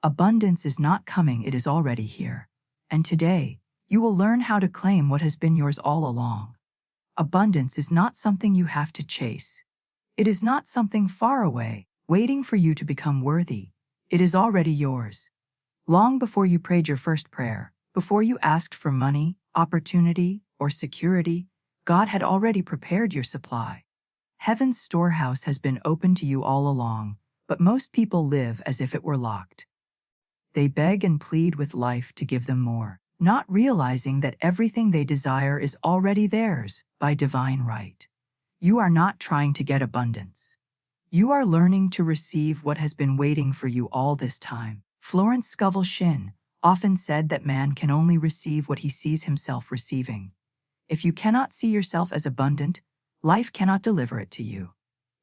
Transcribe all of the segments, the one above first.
Abundance is not coming, it is already here. And today, you will learn how to claim what has been yours all along. Abundance is not something you have to chase. It is not something far away, waiting for you to become worthy. It is already yours. Long before you prayed your first prayer, before you asked for money, opportunity, or security, God had already prepared your supply. Heaven's storehouse has been open to you all along, but most people live as if it were locked. They beg and plead with life to give them more, not realizing that everything they desire is already theirs by divine right. You are not trying to get abundance. You are learning to receive what has been waiting for you all this time. Florence Scovel Shinn often said that man can only receive what he sees himself receiving. If you cannot see yourself as abundant, life cannot deliver it to you.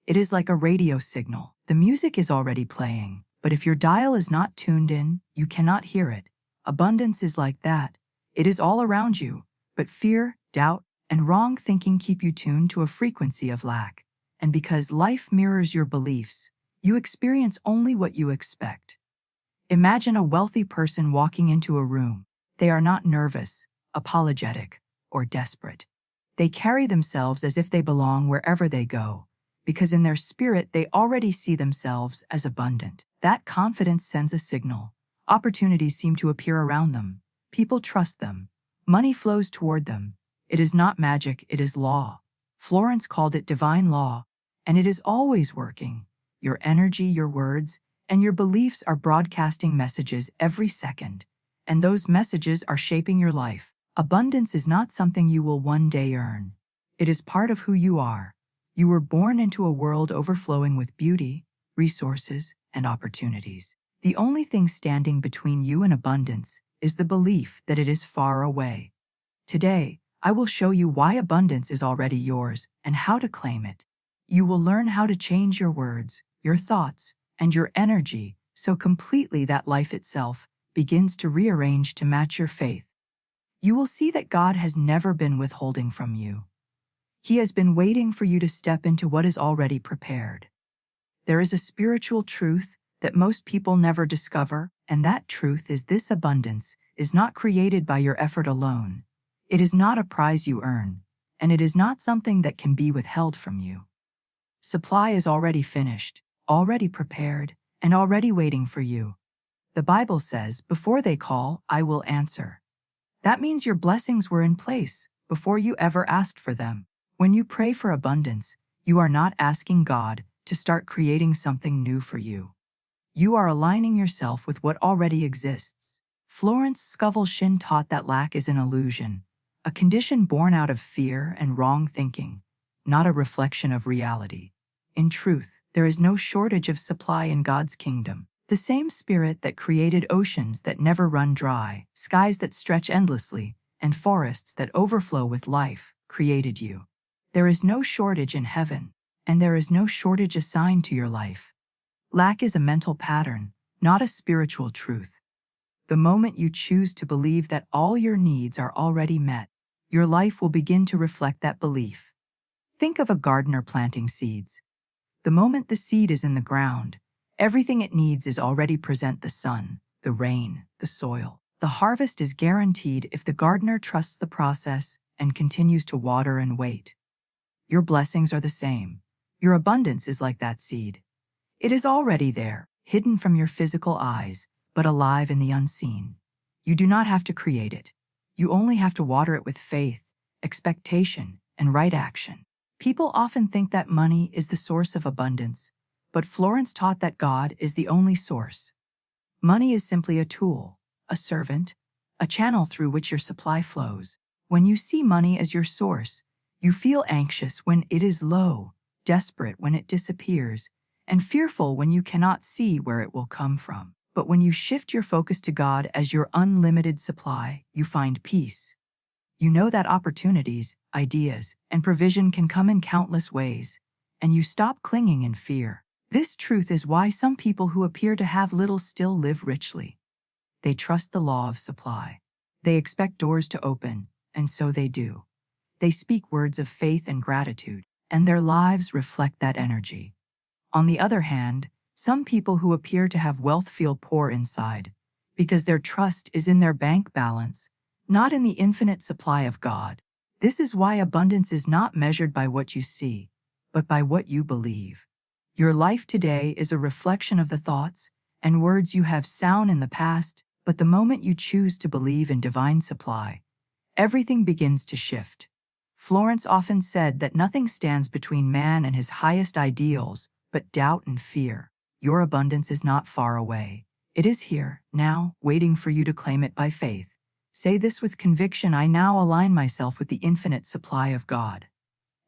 It is like a radio signal. The music is already playing, but if your dial is not tuned in, you cannot hear it. Abundance is like that. It is all around you, but fear, doubt, and wrong thinking keep you tuned to a frequency of lack. And because life mirrors your beliefs, you experience only what you expect. Imagine a wealthy person walking into a room. They are not nervous, apologetic, or desperate. They carry themselves as if they belong wherever they go, because in their spirit they already see themselves as abundant. That confidence sends a signal. Opportunities seem to appear around them. People trust them. Money flows toward them. It is not magic, it is law. Florence called it divine law, and it is always working. Your energy, your words, and your beliefs are broadcasting messages every second, and those messages are shaping your life. Abundance is not something you will one day earn. It is part of who you are. You were born into a world overflowing with beauty, resources, and opportunities. The only thing standing between you and abundance is the belief that it is far away. Today, I will show you why abundance is already yours and how to claim it. You will learn how to change your words, your thoughts, and your energy so completely that life itself begins to rearrange to match your faith. You will see that God has never been withholding from you. He has been waiting for you to step into what is already prepared. There is a spiritual truth that most people never discover, and that truth is this: abundance is not created by your effort alone. It is not a prize you earn, and it is not something that can be withheld from you. Supply is already finished, already prepared, and already waiting for you. The Bible says, "Before they call, I will answer." That means your blessings were in place before you ever asked for them. When you pray for abundance, you are not asking God to start creating something new for you. You are aligning yourself with what already exists. Florence Scovel Shinn taught that lack is an illusion, a condition born out of fear and wrong thinking, not a reflection of reality. In truth, there is no shortage of supply in God's kingdom. The same Spirit that created oceans that never run dry, skies that stretch endlessly, and forests that overflow with life, created you. There is no shortage in heaven, and there is no shortage assigned to your life. Lack is a mental pattern, not a spiritual truth. The moment you choose to believe that all your needs are already met, your life will begin to reflect that belief. Think of a gardener planting seeds. The moment the seed is in the ground, everything it needs is already present: the sun, the rain, the soil. The harvest is guaranteed if the gardener trusts the process and continues to water and wait. Your blessings are the same. Your abundance is like that seed. It is already there, hidden from your physical eyes, but alive in the unseen. You do not have to create it. You only have to water it with faith, expectation, and right action. People often think that money is the source of abundance, but Florence taught that God is the only source. Money is simply a tool, a servant, a channel through which your supply flows. When you see money as your source, you feel anxious when it is low, desperate when it disappears, and fearful when you cannot see where it will come from. But when you shift your focus to God as your unlimited supply, you find peace. You know that opportunities, ideas, and provision can come in countless ways, and you stop clinging in fear. This truth is why some people who appear to have little still live richly. They trust the law of supply. They expect doors to open, and so they do. They speak words of faith and gratitude, and their lives reflect that energy. On the other hand, Some people who appear to have wealth feel poor inside because their trust is in their bank balance, not in the infinite supply of God. This is why abundance is not measured by what you see, but by what you believe. Your life today is a reflection of the thoughts and words you have sown in the past, but the moment you choose to believe in divine supply, everything begins to shift. Florence often said that nothing stands between man and his highest ideals but doubt and fear. Your abundance is not far away. It is here, now, waiting for you to claim it by faith. Say this with conviction: I now align myself with the infinite supply of God.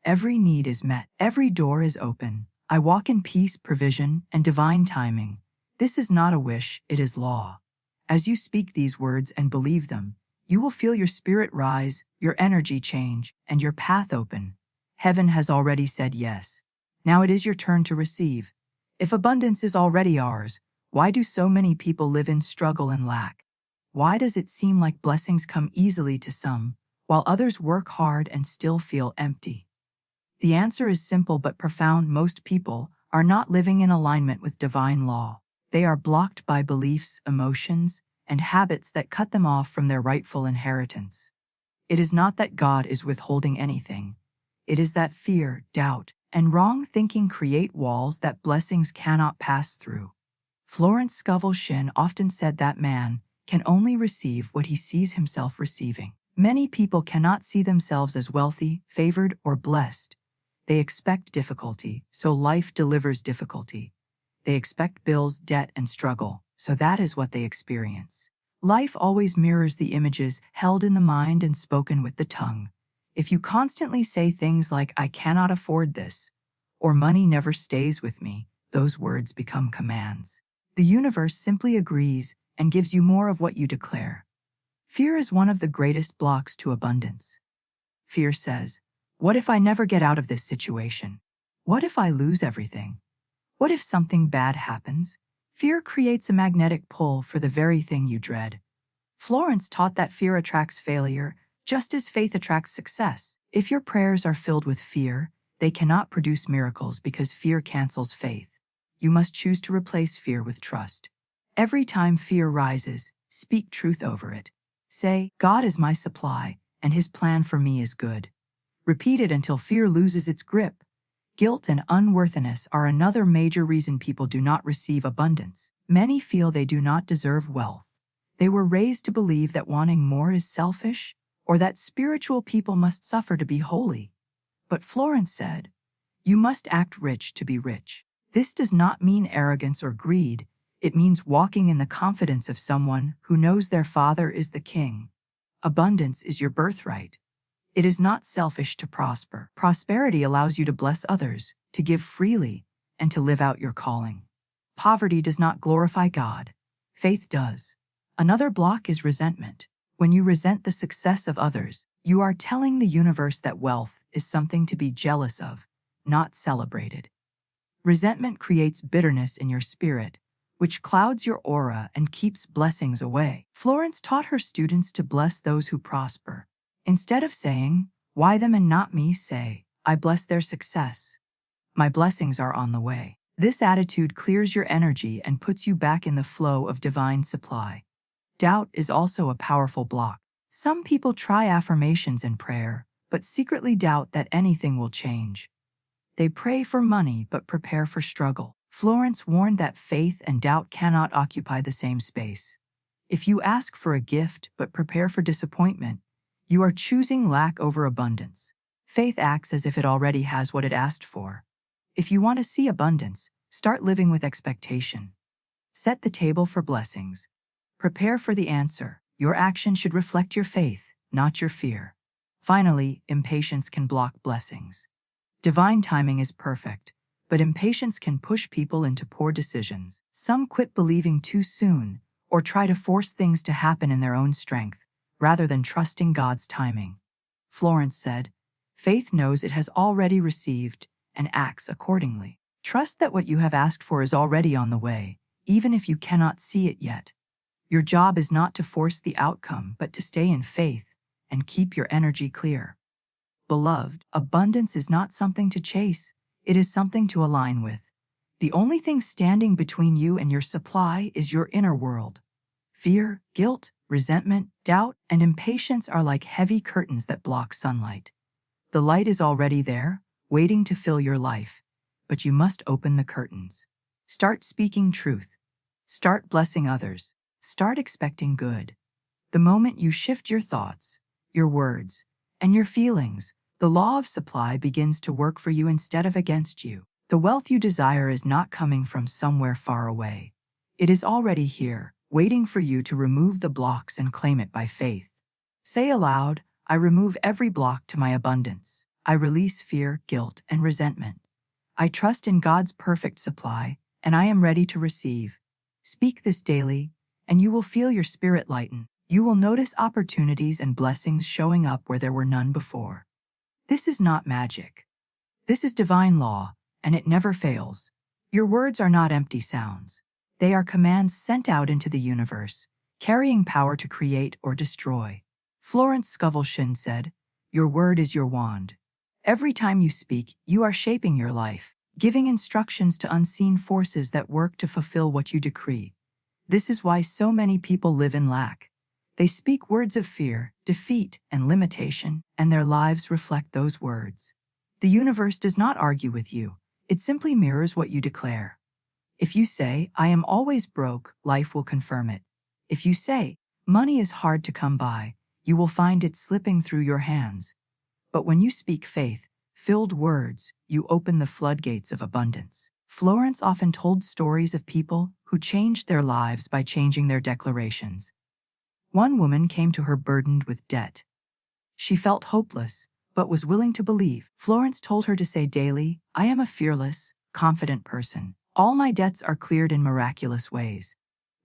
Every need is met. Every door is open. I walk in peace, provision, and divine timing. This is not a wish, it is law. As you speak these words and believe them, you will feel your spirit rise, your energy change, and your path open. Heaven has already said yes. Now it is your turn to receive. If abundance is already ours, why do so many people live in struggle and lack? Why does it seem like blessings come easily to some, while others work hard and still feel empty? The answer is simple but profound. Most people are not living in alignment with divine law. They are blocked by beliefs, emotions, and habits that cut them off from their rightful inheritance. It is not that God is withholding anything. It is that fear, doubt, and wrong thinking create walls that blessings cannot pass through. Florence Scovel Shinn often said that man can only receive what he sees himself receiving. Many people cannot see themselves as wealthy, favored, or blessed. They expect difficulty, so life delivers difficulty. They expect bills, debt, and struggle, so that is what they experience. Life always mirrors the images held in the mind and spoken with the tongue. If you constantly say things like, I cannot afford this, or money never stays with me, those words become commands. The universe simply agrees and gives you more of what you declare. Fear is one of the greatest blocks to abundance. Fear says, what if I never get out of this situation? What if I lose everything? What if something bad happens? Fear creates a magnetic pull for the very thing you dread. Florence taught that fear attracts failure, just as faith attracts success. If your prayers are filled with fear, they cannot produce miracles because fear cancels faith. You must choose to replace fear with trust. Every time fear rises, speak truth over it. Say, God is my supply, and His plan for me is good. Repeat it until fear loses its grip. Guilt and unworthiness are another major reason people do not receive abundance. Many feel they do not deserve wealth. They were raised to believe that wanting more is selfish, or that spiritual people must suffer to be holy. But Florence said, you must act rich to be rich. This does not mean arrogance or greed. It means walking in the confidence of someone who knows their Father is the King. Abundance is your birthright. It is not selfish to prosper. Prosperity allows you to bless others, to give freely, and to live out your calling. Poverty does not glorify God. Faith does. Another block is resentment. When you resent the success of others, you are telling the universe that wealth is something to be jealous of, not celebrated. Resentment creates bitterness in your spirit, which clouds your aura and keeps blessings away. Florence taught her students to bless those who prosper. Instead of saying, why them and not me, say, I bless their success. My blessings are on the way. This attitude clears your energy and puts you back in the flow of divine supply. Doubt is also a powerful block. Some people try affirmations and prayer, but secretly doubt that anything will change. They pray for money but prepare for struggle. Florence warned that faith and doubt cannot occupy the same space. If you ask for a gift but prepare for disappointment, you are choosing lack over abundance. Faith acts as if it already has what it asked for. If you want to see abundance, start living with expectation. Set the table for blessings. Prepare for the answer. Your action should reflect your faith, not your fear. Finally, impatience can block blessings. Divine timing is perfect, but impatience can push people into poor decisions. Some quit believing too soon, or try to force things to happen in their own strength, rather than trusting God's timing. Florence said, faith knows it has already received and acts accordingly. Trust that what you have asked for is already on the way, even if you cannot see it yet. Your job is not to force the outcome, but to stay in faith and keep your energy clear. Beloved, abundance is not something to chase, it is something to align with. The only thing standing between you and your supply is your inner world. Fear, guilt, resentment, doubt, and impatience are like heavy curtains that block sunlight. The light is already there, waiting to fill your life, but you must open the curtains. Start speaking truth. Start blessing others. Start expecting good. The moment you shift your thoughts, your words, and your feelings, the law of supply begins to work for you instead of against you. The wealth you desire is not coming from somewhere far away. It is already here, waiting for you to remove the blocks and claim it by faith. Say aloud, I remove every block to my abundance. I release fear, guilt, and resentment. I trust in God's perfect supply, and I am ready to receive. Speak this daily, and you will feel your spirit lighten. You will notice opportunities and blessings showing up where there were none before. This is not magic. This is divine law, and it never fails. Your words are not empty sounds. They are commands sent out into the universe, carrying power to create or destroy. Florence Scovel Shinn said, "Your word is your wand." Every time you speak, you are shaping your life, giving instructions to unseen forces that work to fulfill what you decree. This is why so many people live in lack. They speak words of fear, defeat, and limitation, and their lives reflect those words. The universe does not argue with you. It simply mirrors what you declare. If you say, I am always broke, life will confirm it. If you say, money is hard to come by, you will find it slipping through your hands. But when you speak faith-filled words, you open the floodgates of abundance. Florence often told stories of people who changed their lives by changing their declarations. One woman came to her burdened with debt. She felt hopeless, but was willing to believe. Florence told her to say daily, I am a fearless, confident person. All my debts are cleared in miraculous ways.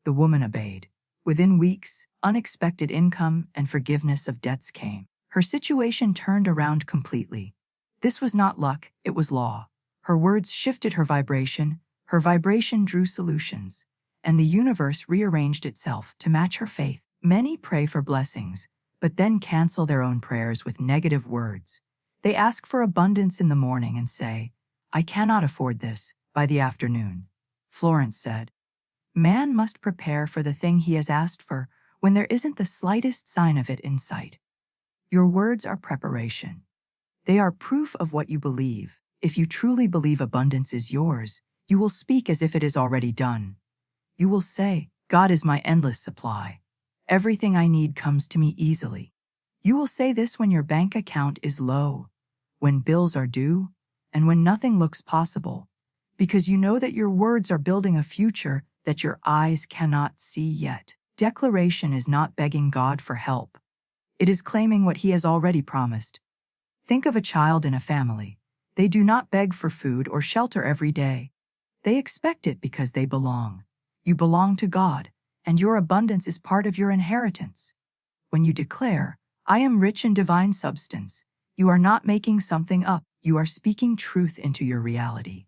The woman obeyed. Within weeks, unexpected income and forgiveness of debts came. Her situation turned around completely. This was not luck, it was law. Her words shifted her vibration drew solutions, and the universe rearranged itself to match her faith. Many pray for blessings, but then cancel their own prayers with negative words. They ask for abundance in the morning and say, I cannot afford this, by the afternoon. Florence said, man must prepare for the thing he has asked for when there isn't the slightest sign of it in sight. Your words are preparation. They are proof of what you believe. If you truly believe abundance is yours, you will speak as if it is already done. You will say, God is my endless supply. Everything I need comes to me easily. You will say this when your bank account is low, when bills are due, and when nothing looks possible, because you know that your words are building a future that your eyes cannot see yet. Declaration is not begging God for help. It is claiming what He has already promised. Think of a child in a family. They do not beg for food or shelter every day. They expect it because they belong. You belong to God, and your abundance is part of your inheritance. When you declare, I am rich in divine substance, you are not making something up, you are speaking truth into your reality.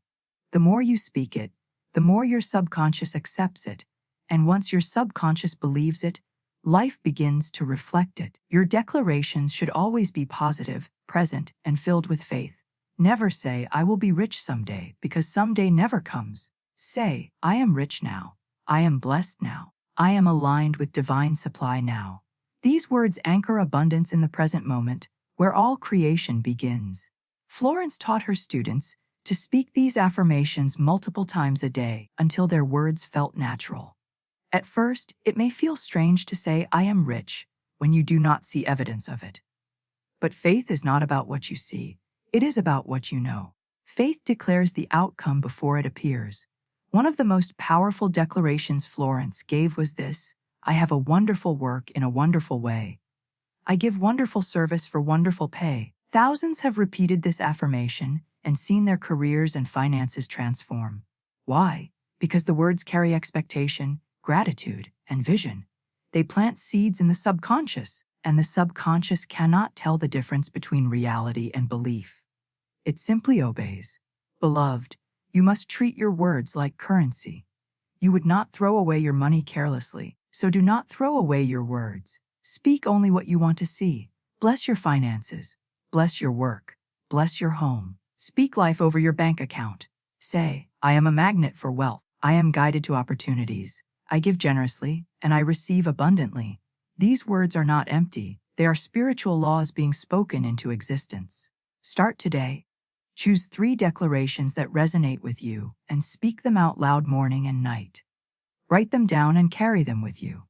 The more you speak it, the more your subconscious accepts it, and once your subconscious believes it, life begins to reflect it. Your declarations should always be positive, present, and filled with faith. Never say, I will be rich someday, because someday never comes. Say, I am rich now. I am blessed now. I am aligned with divine supply now. These words anchor abundance in the present moment, where all creation begins. Florence taught her students to speak these affirmations multiple times a day until their words felt natural. At first, it may feel strange to say, I am rich, when you do not see evidence of it. But faith is not about what you see. It is about what you know. Faith declares the outcome before it appears. One of the most powerful declarations Florence gave was this, I have a wonderful work in a wonderful way. I give wonderful service for wonderful pay. Thousands have repeated this affirmation and seen their careers and finances transform. Why? Because the words carry expectation, gratitude, and vision. They plant seeds in the subconscious, and the subconscious cannot tell the difference between reality and belief. It simply obeys. Beloved, you must treat your words like currency. You would not throw away your money carelessly, so do not throw away your words. Speak only what you want to see. Bless your finances. Bless your work. Bless your home. Speak life over your bank account. Say, I am a magnet for wealth. I am guided to opportunities. I give generously, and I receive abundantly. These words are not empty. They are spiritual laws being spoken into existence. Start today. Choose 3 declarations that resonate with you and speak them out loud morning and night. Write them down and carry them with you.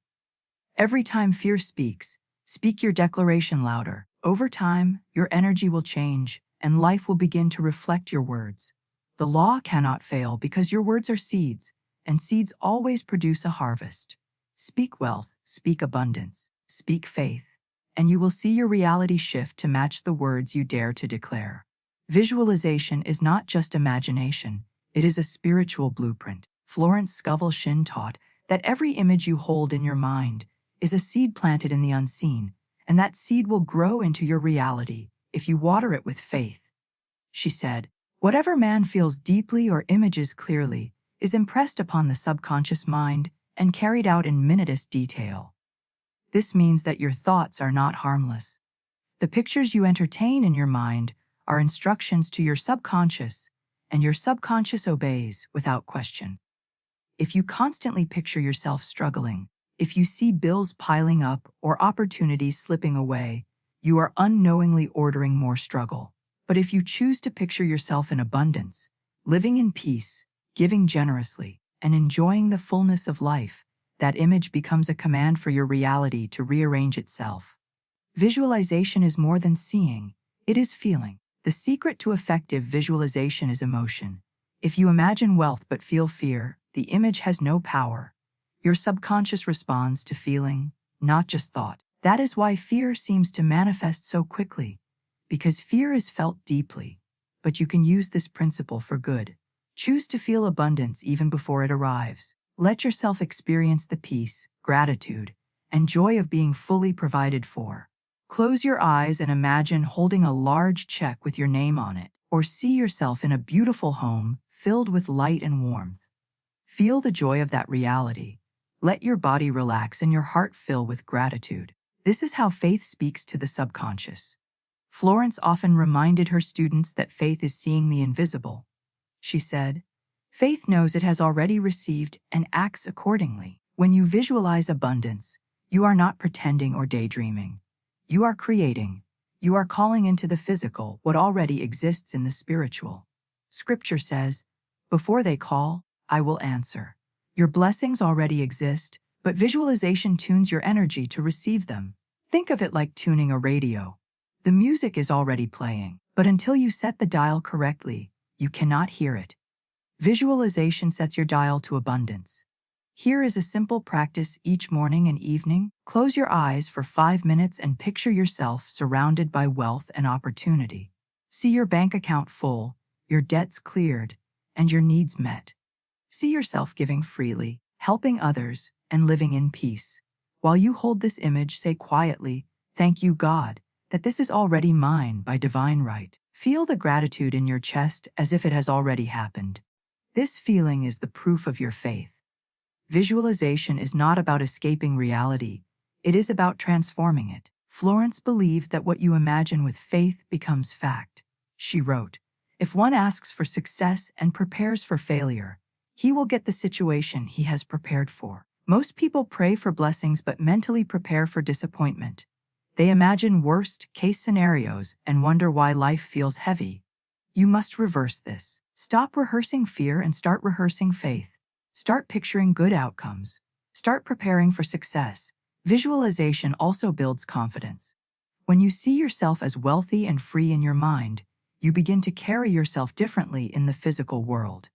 Every time fear speaks, speak your declaration louder. Over time, your energy will change, and life will begin to reflect your words. The law cannot fail because your words are seeds, and seeds always produce a harvest. Speak wealth, speak abundance, speak faith, and you will see your reality shift to match the words you dare to declare. Visualization is not just imagination, it is a spiritual blueprint. Florence Scovel Shinn taught that every image you hold in your mind is a seed planted in the unseen, and that seed will grow into your reality if you water it with faith. She said, "Whatever man feels deeply or images clearly is impressed upon the subconscious mind and carried out in minutest detail." This means that your thoughts are not harmless. The pictures you entertain in your mind are instructions to your subconscious, and your subconscious obeys without question. If you constantly picture yourself struggling, if you see bills piling up or opportunities slipping away, you are unknowingly ordering more struggle. But if you choose to picture yourself in abundance, living in peace, giving generously, and enjoying the fullness of life, that image becomes a command for your reality to rearrange itself. Visualization is more than seeing, it is feeling. The secret to effective visualization is emotion. If you imagine wealth but feel fear, the image has no power. Your subconscious responds to feeling, not just thought. That is why fear seems to manifest so quickly, because fear is felt deeply. But you can use this principle for good. Choose to feel abundance even before it arrives. Let yourself experience the peace, gratitude, and joy of being fully provided for. Close your eyes and imagine holding a large check with your name on it, or see yourself in a beautiful home filled with light and warmth. Feel the joy of that reality. Let your body relax and your heart fill with gratitude. This is how faith speaks to the subconscious. Florence often reminded her students that faith is seeing the invisible. She said, "Faith knows it has already received and acts accordingly." When you visualize abundance, you are not pretending or daydreaming. You are creating. You are calling into the physical what already exists in the spiritual. Scripture says, "Before they call, I will answer." Your blessings already exist, but visualization tunes your energy to receive them. Think of it like tuning a radio. The music is already playing, but until you set the dial correctly, you cannot hear it. Visualization sets your dial to abundance. Here is a simple practice each morning and evening. Close your eyes for 5 minutes and picture yourself surrounded by wealth and opportunity. See your bank account full, your debts cleared, and your needs met. See yourself giving freely, helping others, and living in peace. While you hold this image, say quietly, "Thank you, God, that this is already mine by divine right." Feel the gratitude in your chest as if it has already happened. This feeling is the proof of your faith. Visualization is not about escaping reality, it is about transforming it. Florence believed that what you imagine with faith becomes fact. She wrote, "If one asks for success and prepares for failure, he will get the situation he has prepared for." Most people pray for blessings but mentally prepare for disappointment. They imagine worst-case scenarios and wonder why life feels heavy. You must reverse this. Stop rehearsing fear and start rehearsing faith. Start picturing good outcomes. Start preparing for success. Visualization also builds confidence. When you see yourself as wealthy and free in your mind, you begin to carry yourself differently in the physical world.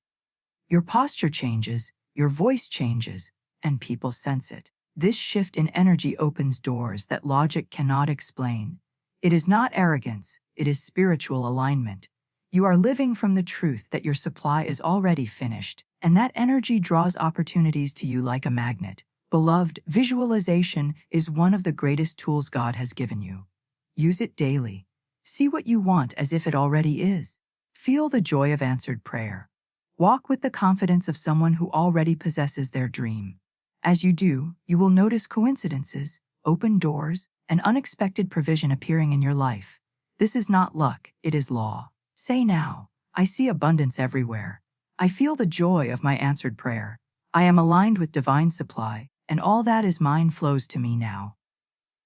Your posture changes, your voice changes, and people sense it. This shift in energy opens doors that logic cannot explain. It is not arrogance, it is spiritual alignment. You are living from the truth that your supply is already finished, and that energy draws opportunities to you like a magnet. Beloved, visualization is one of the greatest tools God has given you. Use it daily. See what you want as if it already is. Feel the joy of answered prayer. Walk with the confidence of someone who already possesses their dream. As you do, you will notice coincidences, open doors, and unexpected provision appearing in your life. This is not luck, it is law. Say now, "I see abundance everywhere. I feel the joy of my answered prayer. I am aligned with divine supply, and all that is mine flows to me now.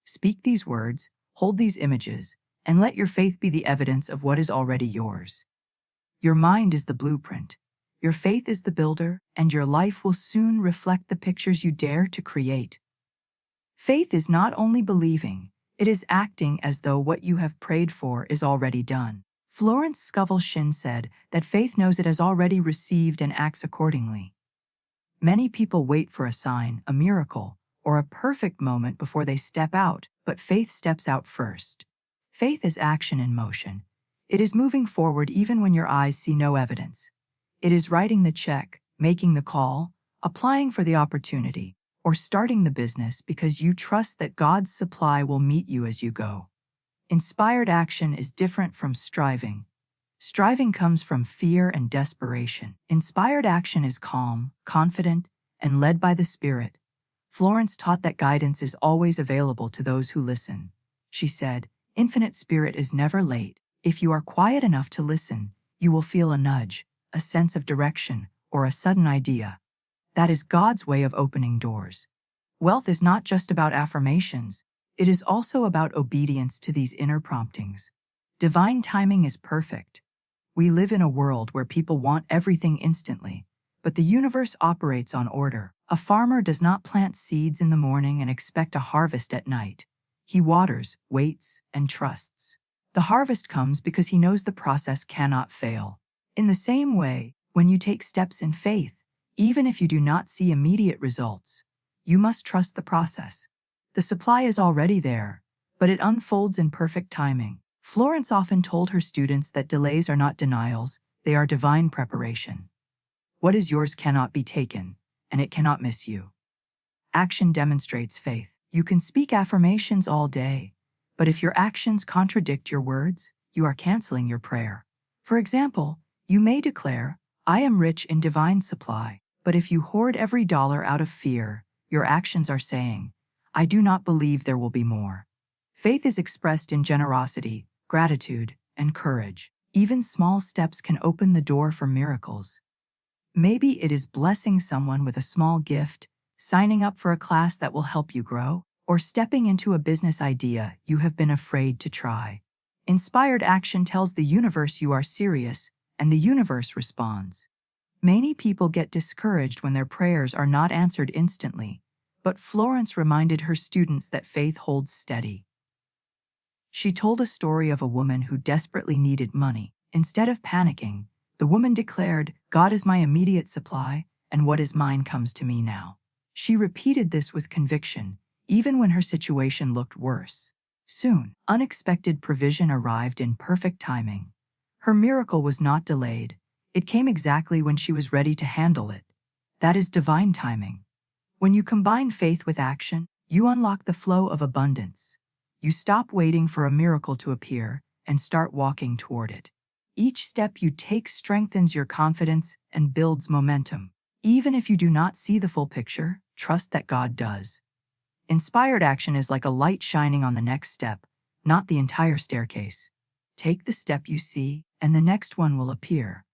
Speak these words, hold these images, and let your faith be the evidence of what is already yours. Your mind is the blueprint, your faith is the builder, and your life will soon reflect the pictures you dare to create. Faith is not only believing, it is acting as though what you have prayed for is already done. Florence Scovel Shinn said that faith knows it has already received and acts accordingly. Many people wait for a sign, a miracle, or a perfect moment before they step out, but faith steps out first. Faith is action in motion. It is moving forward even when your eyes see no evidence. It is writing the check, making the call, applying for the opportunity, or starting the business because you trust that God's supply will meet you as you go. Inspired action is different from striving. Striving comes from fear and desperation. Inspired action is calm, confident, and led by the Spirit. Florence taught that guidance is always available to those who listen. She said, "Infinite Spirit is never late. If you are quiet enough to listen, you will feel a nudge, a sense of direction, or a sudden idea. That is God's way of opening doors." Wealth is not just about affirmations. It is also about obedience to these inner promptings. Divine timing is perfect. We live in a world where people want everything instantly, but the universe operates on order. A farmer does not plant seeds in the morning and expect a harvest at night. He waters, waits, and trusts. The harvest comes because he knows the process cannot fail. In the same way, when you take steps in faith, even if you do not see immediate results, you must trust the process. The supply is already there, but it unfolds in perfect timing. Florence often told her students that delays are not denials, they are divine preparation. What is yours cannot be taken, and it cannot miss you. Action demonstrates faith. You can speak affirmations all day, but if your actions contradict your words, you are canceling your prayer. For example, you may declare, "I am rich in divine supply," but if you hoard every dollar out of fear, your actions are saying, "I do not believe there will be more." Faith is expressed in generosity, gratitude, and courage. Even small steps can open the door for miracles. Maybe it is blessing someone with a small gift, signing up for a class that will help you grow, or stepping into a business idea you have been afraid to try. Inspired action tells the universe you are serious, and the universe responds. Many people get discouraged when their prayers are not answered instantly, but Florence reminded her students that faith holds steady. She told a story of a woman who desperately needed money. Instead of panicking, the woman declared, "God is my immediate supply, and what is mine comes to me now." She repeated this with conviction, even when her situation looked worse. Soon, unexpected provision arrived in perfect timing. Her miracle was not delayed. It came exactly when she was ready to handle it. That is divine timing. When you combine faith with action, you unlock the flow of abundance. You stop waiting for a miracle to appear and start walking toward it. Each step you take strengthens your confidence and builds momentum. Even if you do not see the full picture, trust that God does. Inspired action is like a light shining on the next step, not the entire staircase. Take the step you see, and the next one will appear.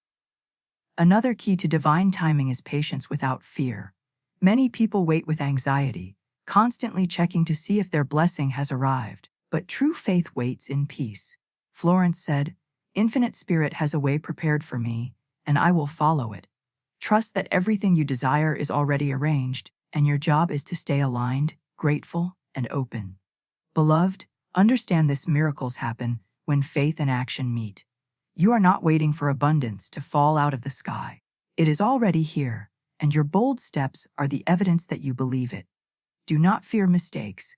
Another key to divine timing is patience without fear. Many people wait with anxiety, constantly checking to see if their blessing has arrived. But true faith waits in peace. Florence said, "Infinite Spirit has a way prepared for me, and I will follow it." Trust that everything you desire is already arranged, and your job is to stay aligned, grateful, and open. Beloved, understand this: miracles happen when faith and action meet. You are not waiting for abundance to fall out of the sky. It is already here, and your bold steps are the evidence that you believe it. Do not fear mistakes.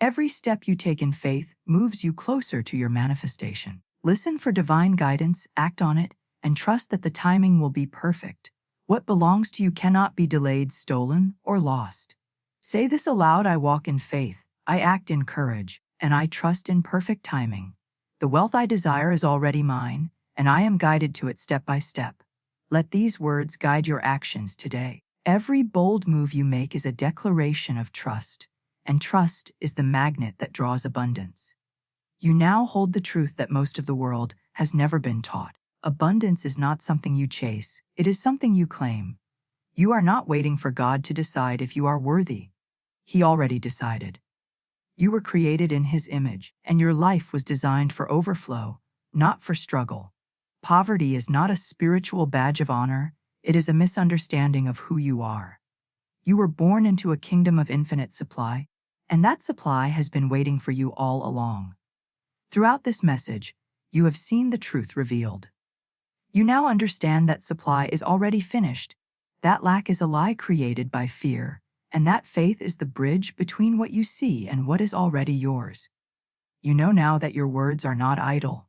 Every step you take in faith moves you closer to your manifestation. Listen for divine guidance, act on it, and trust that the timing will be perfect. What belongs to you cannot be delayed, stolen, or lost. Say this aloud: I walk in faith, I act in courage, and I trust in perfect timing. The wealth I desire is already mine, and I am guided to it step by step. Let these words guide your actions today. Every bold move you make is a declaration of trust, and trust is the magnet that draws abundance. You now hold the truth that most of the world has never been taught. Abundance is not something you chase, it is something you claim. You are not waiting for God to decide if you are worthy. He already decided. You were created in His image, and your life was designed for overflow, not for struggle. Poverty is not a spiritual badge of honor, it is a misunderstanding of who you are. You were born into a kingdom of infinite supply, and that supply has been waiting for you all along. Throughout this message, you have seen the truth revealed. You now understand that supply is already finished, that lack is a lie created by fear, and that faith is the bridge between what you see and what is already yours. You know now that your words are not idle.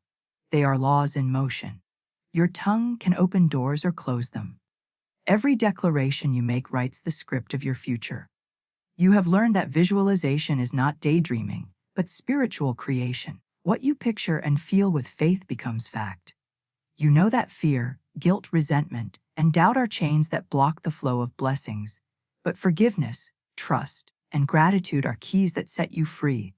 They are laws in motion. Your tongue can open doors or close them. Every declaration you make writes the script of your future. You have learned that visualization is not daydreaming, but spiritual creation. What you picture and feel with faith becomes fact. You know that fear, guilt, resentment, and doubt are chains that block the flow of blessings, but forgiveness, trust, and gratitude are keys that set you free.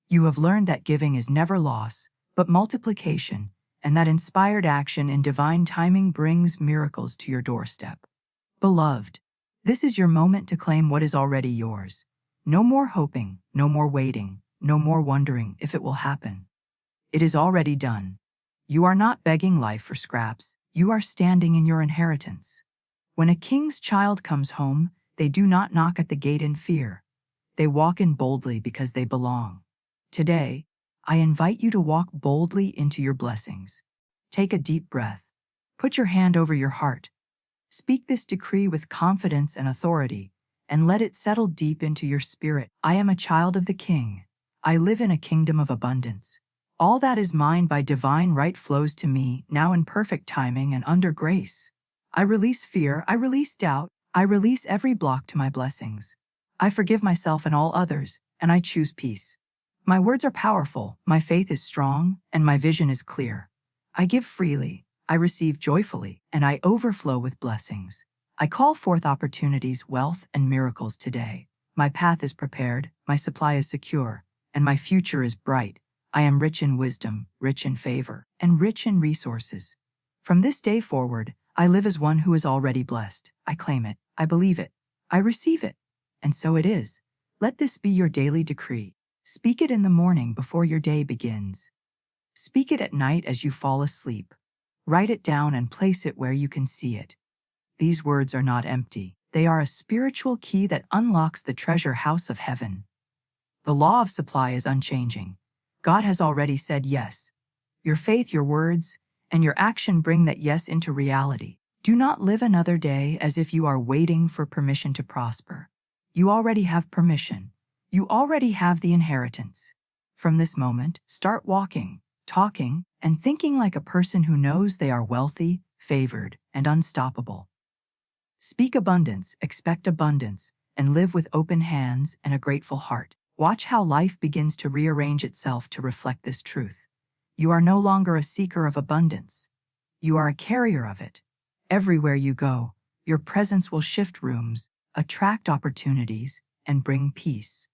You have learned that giving is never loss, but multiplication, and that inspired action in divine timing brings miracles to your doorstep. Beloved, this is your moment to claim what is already yours. No more hoping, no more waiting, no more wondering if it will happen. It is already done. You are not begging life for scraps, you are standing in your inheritance. When a king's child comes home, they do not knock at the gate in fear. They walk in boldly because they belong. Today, I invite you to walk boldly into your blessings. Take a deep breath. Put your hand over your heart. Speak this decree with confidence and authority, and let it settle deep into your spirit. I am a child of the King. I live in a kingdom of abundance. All that is mine by divine right flows to me, now in perfect timing and under grace. I release fear, I release doubt, I release every block to my blessings. I forgive myself and all others, and I choose peace. My words are powerful, my faith is strong, and my vision is clear. I give freely, I receive joyfully, and I overflow with blessings. I call forth opportunities, wealth, and miracles today. My path is prepared, my supply is secure, and my future is bright. I am rich in wisdom, rich in favor, and rich in resources. From this day forward, I live as one who is already blessed. I claim it, I believe it, I receive it, and so it is. Let this be your daily decree. Speak it in the morning before your day begins. Speak it at night as you fall asleep. Write it down and place it where you can see it. These words are not empty. They are a spiritual key that unlocks the treasure house of heaven. The law of supply is unchanging. God has already said yes. Your faith, your words, and your action bring that yes into reality. Do not live another day as if you are waiting for permission to prosper. You already have permission. You already have the inheritance. From this moment, start walking, talking, and thinking like a person who knows they are wealthy, favored, and unstoppable. Speak abundance, expect abundance, and live with open hands and a grateful heart. Watch how life begins to rearrange itself to reflect this truth. You are no longer a seeker of abundance. You are a carrier of it. Everywhere you go, your presence will shift rooms, attract opportunities, and bring peace.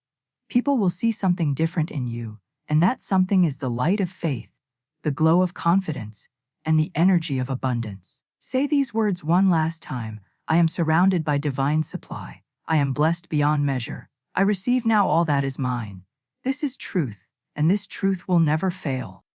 People will see something different in you, and that something is the light of faith, the glow of confidence, and the energy of abundance. Say these words one last time. I am surrounded by divine supply. I am blessed beyond measure. I receive now all that is mine. This is truth, and this truth will never fail.